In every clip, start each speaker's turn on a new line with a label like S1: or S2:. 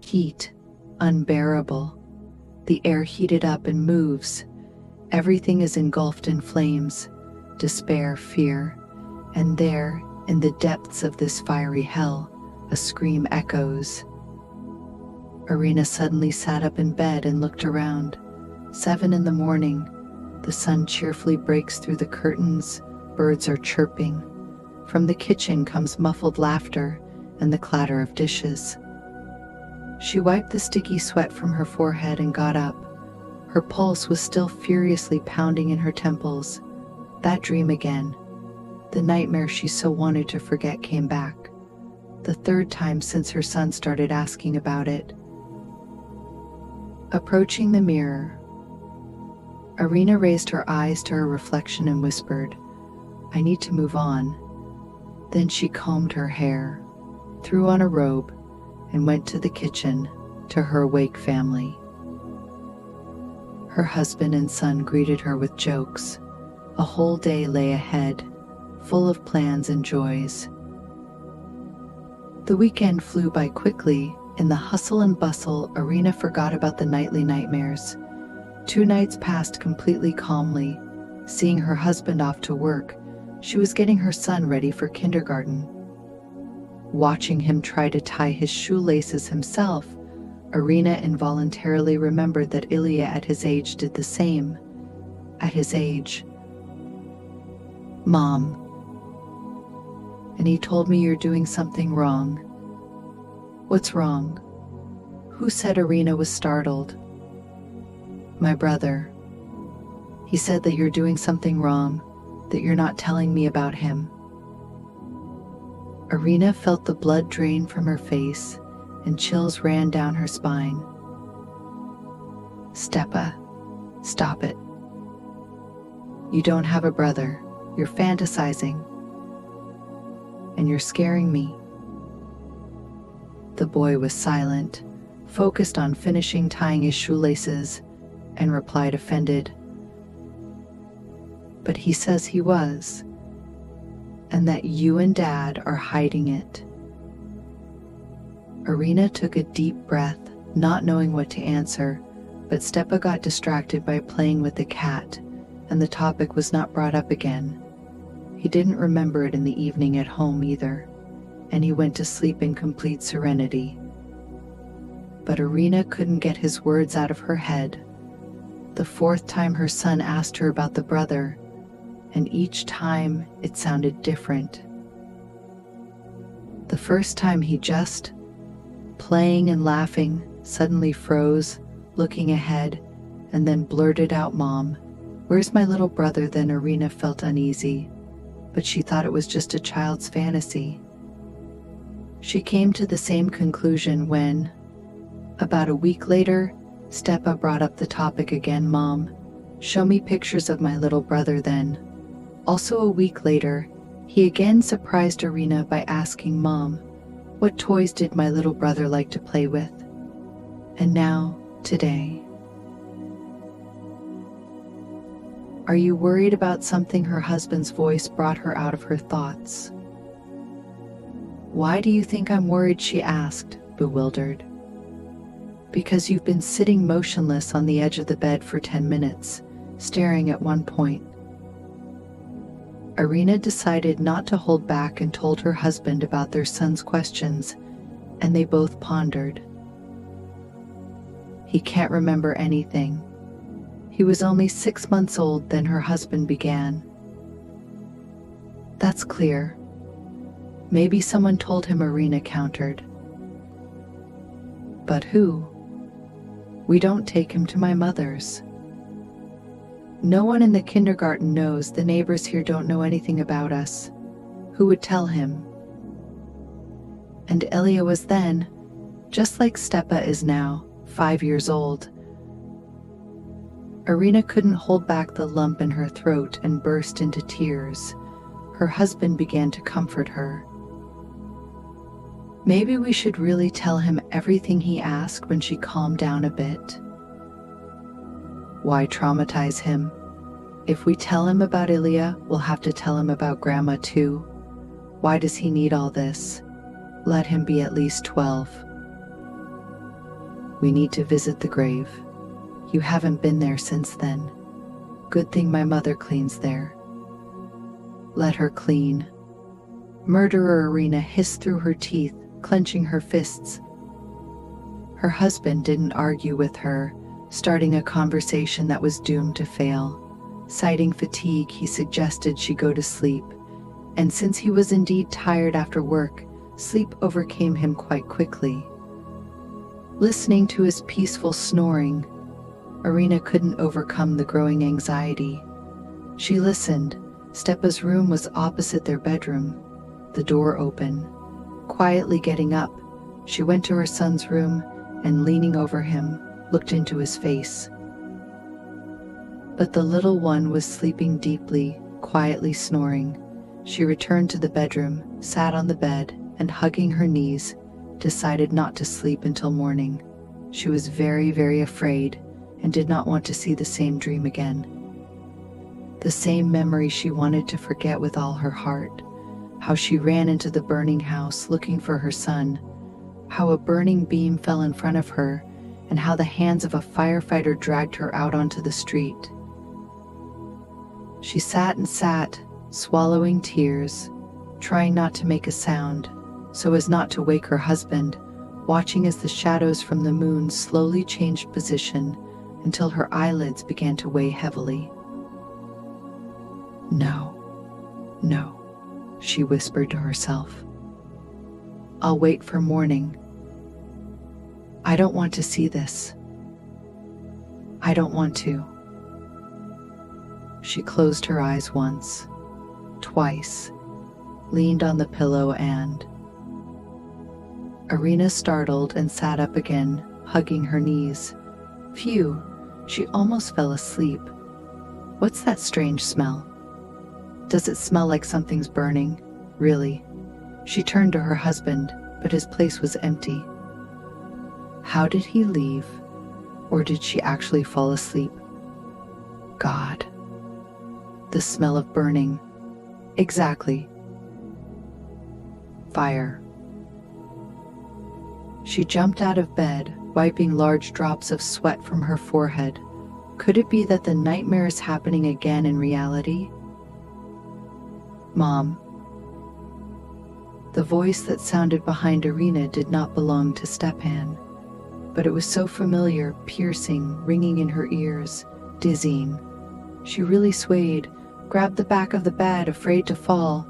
S1: Heat, unbearable. The air heated up and moves. Everything is engulfed in flames, despair, fear. And there, in the depths of this fiery hell, a scream echoes. Arina suddenly sat up in bed and looked around. 7 in the morning. The sun cheerfully breaks through the curtains. Birds are chirping. From the kitchen comes muffled laughter and the clatter of dishes. She wiped the sticky sweat from her forehead and got up. Her pulse was still furiously pounding in her temples. That dream again. The nightmare she so wanted to forget came back. The 3rd time since her son started asking about it. Approaching the mirror, Arina raised her eyes to her reflection and whispered, "I need to move on." Then she combed her hair, threw on a robe, and went to the kitchen to her awake family. Her husband and son greeted her with jokes. A whole day lay ahead, full of plans and joys. The weekend flew by quickly. In the hustle and bustle, Arina forgot about the nightly nightmares. 2 nights passed completely calmly. Seeing her husband off to work, she was getting her son ready for kindergarten. Watching him try to tie his shoelaces himself, Arina involuntarily remembered that Ilya at his age did the same. At his age. "Mom. And he told me you're doing something wrong." "What's wrong?" "Who said?" Arina was startled. "My brother. He said that you're doing something wrong, that you're not telling me about him." Arina felt the blood drain from her face and chills ran down her spine. "Stepa, stop it. You don't have a brother. You're fantasizing. And you're scaring me." The boy was silent, focused on finishing tying his shoelaces, and replied offended, "But he says he was, and that you and Dad are hiding it." Arina took a deep breath, not knowing what to answer, but Stepa got distracted by playing with the cat, and the topic was not brought up again. He didn't remember it in the evening at home either, and he went to sleep in complete serenity. But Arina couldn't get his words out of her head. The 4th time her son asked her about the brother, and each time it sounded different. The first time he just, playing and laughing, suddenly froze, looking ahead, and then blurted out, "Mom, where's my little brother?" Then Arina felt uneasy, but she thought it was just a child's fantasy. She came to the same conclusion when, about a week later, Stepa brought up the topic again. "Mom, show me pictures of my little brother." Then, also a week later, he again surprised Arina by asking, "Mom, what toys did my little brother like to play with?" And now, today. "Are you worried about something?" Her husband's voice brought her out of her thoughts. "Why do you think I'm worried?" she asked, bewildered. "Because you've been sitting motionless on the edge of the bed for 10 minutes, staring at one point." Arina decided not to hold back and told her husband about their son's questions, and they both pondered. "He can't remember anything. He was only 6 months old." Then her husband began. "That's clear. Maybe someone told him," Arina countered. "But who? We don't take him to my mother's. No one in the kindergarten knows. The neighbors here don't know anything about us. Who would tell him?" And Ilya was then, just like Stepa is now, 5 years old. Arina couldn't hold back the lump in her throat and burst into tears. Her husband began to comfort her. "Maybe we should really tell him everything he asked." When she calmed down a bit. "Why traumatize him? If we tell him about Ilya, we'll have to tell him about Grandma too. Why does he need all this? Let him be at least 12. We need to visit the grave. You haven't been there since then. Good thing my mother cleans there. Let her clean. Murderer Arina hissed through her teeth, clenching her fists. Her husband didn't argue with her, starting a conversation that was doomed to fail. Citing fatigue, he suggested she go to sleep, and since he was indeed tired after work, sleep overcame him quite quickly. Listening to his peaceful snoring, Arina couldn't overcome the growing anxiety. She listened. Stepa's room was opposite their bedroom, the door open. Quietly getting up, she went to her son's room and, leaning over him, looked into his face. But the little one was sleeping deeply, quietly snoring. She returned to the bedroom, sat on the bed, and hugging her knees, decided not to sleep until morning. She was very, very afraid and did not want to see the same dream again. The same memory she wanted to forget with all her heart. How she ran into the burning house looking for her son. How a burning beam fell in front of her, and how the hands of a firefighter dragged her out onto the street. She sat and sat, swallowing tears, trying not to make a sound, so as not to wake her husband, watching as the shadows from the moon slowly changed position until her eyelids began to weigh heavily. No, no, she whispered to herself. I'll wait for morning. I don't want to see this. I don't want to. She closed her eyes once, twice, leaned on the pillow and... Arina startled and sat up again, hugging her knees. Phew, she almost fell asleep. What's that strange smell? Does it smell like something's burning? Really? She turned to her husband, but his place was empty. How did he leave? Or did she actually fall asleep? God. The smell of burning. Exactly. Fire. She jumped out of bed, wiping large drops of sweat from her forehead. Could it be that the nightmare is happening again in reality? Mom. The voice that sounded behind Arina did not belong to Stepan, but it was so familiar, piercing, ringing in her ears, dizzying. She really swayed, grabbed the back of the bed, afraid to fall,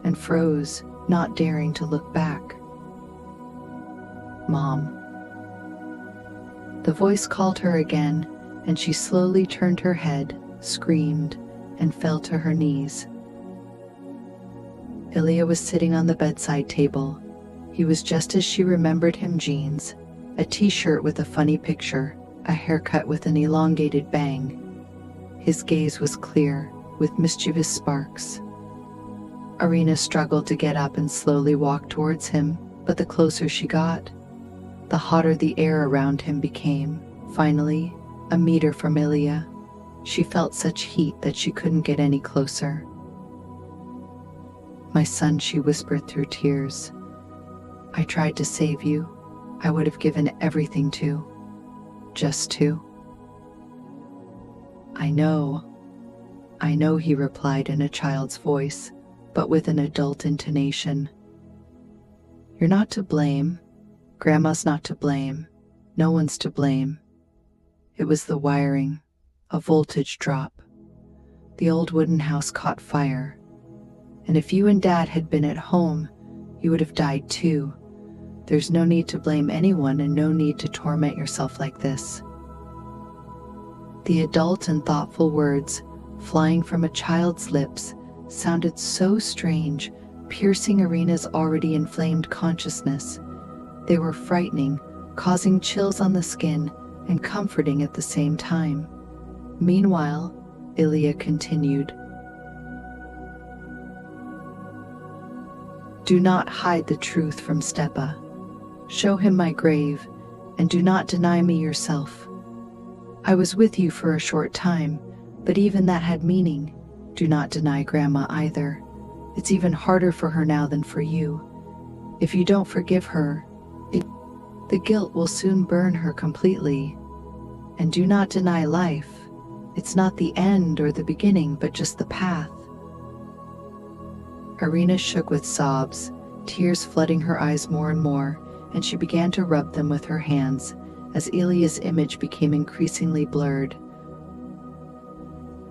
S1: and froze, not daring to look back. Mom. The voice called her again, and she slowly turned her head, screamed, and fell to her knees. Ilya was sitting on the bedside table. He was just as she remembered him: jeans, a t-shirt with a funny picture, a haircut with an elongated bang. His gaze was clear, with mischievous sparks. Arina struggled to get up and slowly walk towards him, but the closer she got, the hotter the air around him became. Finally, a meter from Ilya, she felt such heat that she couldn't get any closer. My son, she whispered through tears. I tried to save you. I would have given everything to. Just to. I know, he replied in a child's voice, but with an adult intonation. You're not to blame. Grandma's not to blame. No one's to blame. It was the wiring, a voltage drop. The old wooden house caught fire. And if you and Dad had been at home, you would have died too. There's no need to blame anyone and no need to torment yourself like this. The adult and thoughtful words, flying from a child's lips, sounded so strange, piercing Arina's already inflamed consciousness. They were frightening, causing chills on the skin, and comforting at the same time. Meanwhile, Ilya continued. Do not hide the truth from Stepa. Show him my grave, and do not deny me yourself. I was with you for a short time, but even that had meaning. Do not deny Grandma either. It's even harder for her now than for you. If you don't forgive her, The guilt will soon burn her completely. And do not deny life. It's not the end or the beginning, but just the path. Arina shook with sobs, tears flooding her eyes more and more, and she began to rub them with her hands as Ilya's image became increasingly blurred.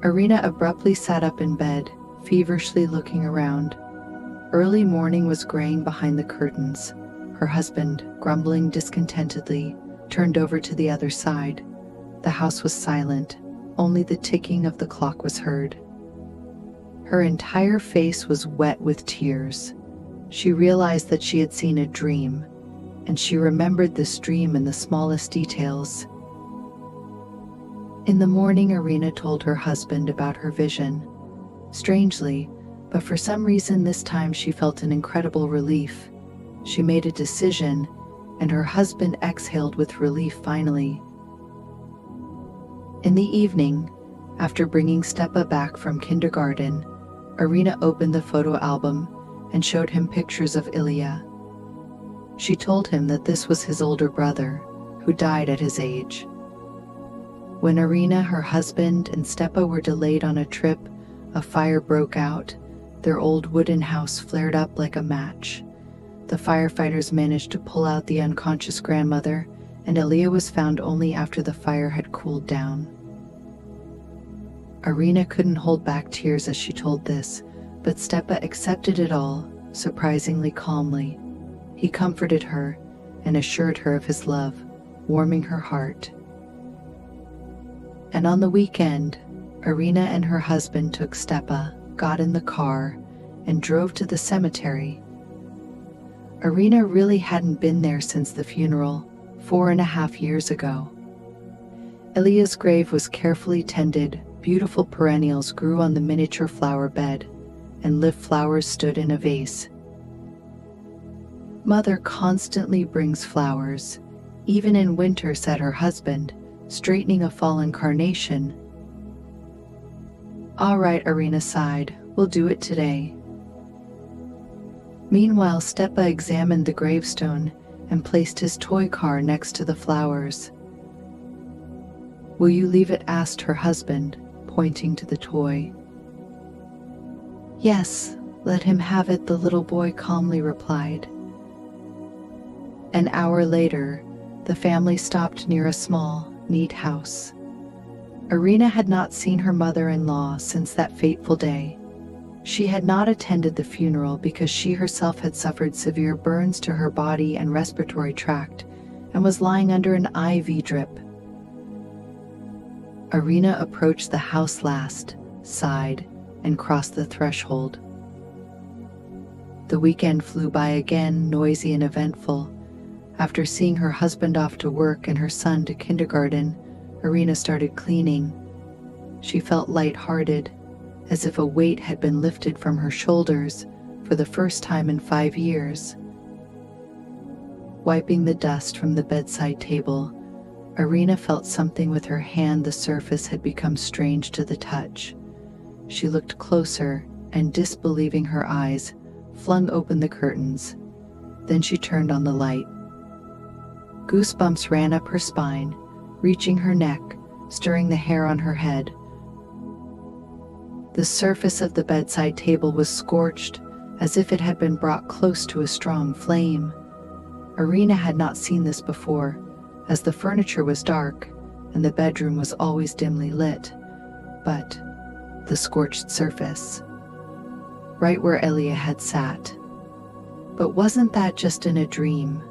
S1: Arina abruptly sat up in bed, feverishly looking around. Early morning was graying behind the curtains. Her husband, grumbling discontentedly, turned over to the other side. The house was silent. Only the ticking of the clock was heard. Her entire face was wet with tears. She realized that she had seen a dream, and she remembered this dream in the smallest details. In the morning, Arina told her husband about her vision. Strangely, but for some reason this time she felt an incredible relief. She made a decision, and her husband exhaled with relief finally. In the evening, after bringing Stepa back from kindergarten, Arina opened the photo album and showed him pictures of Ilya. She told him that this was his older brother, who died at his age. When Arina, her husband, and Stepa were delayed on a trip, a fire broke out. Their old wooden house flared up like a match. The firefighters managed to pull out the unconscious grandmother, and Ilya was found only after the fire had cooled down. Arina couldn't hold back tears as she told this, but Stepa accepted it all, surprisingly calmly. He comforted her and assured her of his love, warming her heart. And on the weekend, Arina and her husband took Stepa, got in the car, and drove to the cemetery. Arina really hadn't been there since the funeral, 4.5 years ago. Ilya's grave was carefully tended, beautiful perennials grew on the miniature flower bed, and live flowers stood in a vase. "Mother constantly brings flowers, even in winter," said her husband, straightening a fallen carnation. "All right," Arina sighed, "we'll do it today." Meanwhile, Stepa examined the gravestone and placed his toy car next to the flowers. "Will you leave it?" asked her husband, pointing to the toy. "Yes, let him have it," the little boy calmly replied. An hour later, the family stopped near a small, neat house. Arina had not seen her mother-in-law since that fateful day. She had not attended the funeral because she herself had suffered severe burns to her body and respiratory tract and was lying under an IV drip. Arina approached the house last, sighed, and crossed the threshold. The weekend flew by again, noisy and eventful. After seeing her husband off to work and her son to kindergarten, Arina started cleaning. She felt lighthearted, as if a weight had been lifted from her shoulders for the first time in 5 years. Wiping the dust from the bedside table, Arina felt something with her hand. The surface had become strange to the touch. She looked closer and, disbelieving her eyes, flung open the curtains. Then she turned on the light. Goosebumps ran up her spine, reaching her neck, stirring the hair on her head. The surface of the bedside table was scorched, as if it had been brought close to a strong flame. Arina had not seen this before, as the furniture was dark and the bedroom was always dimly lit. But the scorched surface, right where Ilya had sat. But wasn't that just in a dream?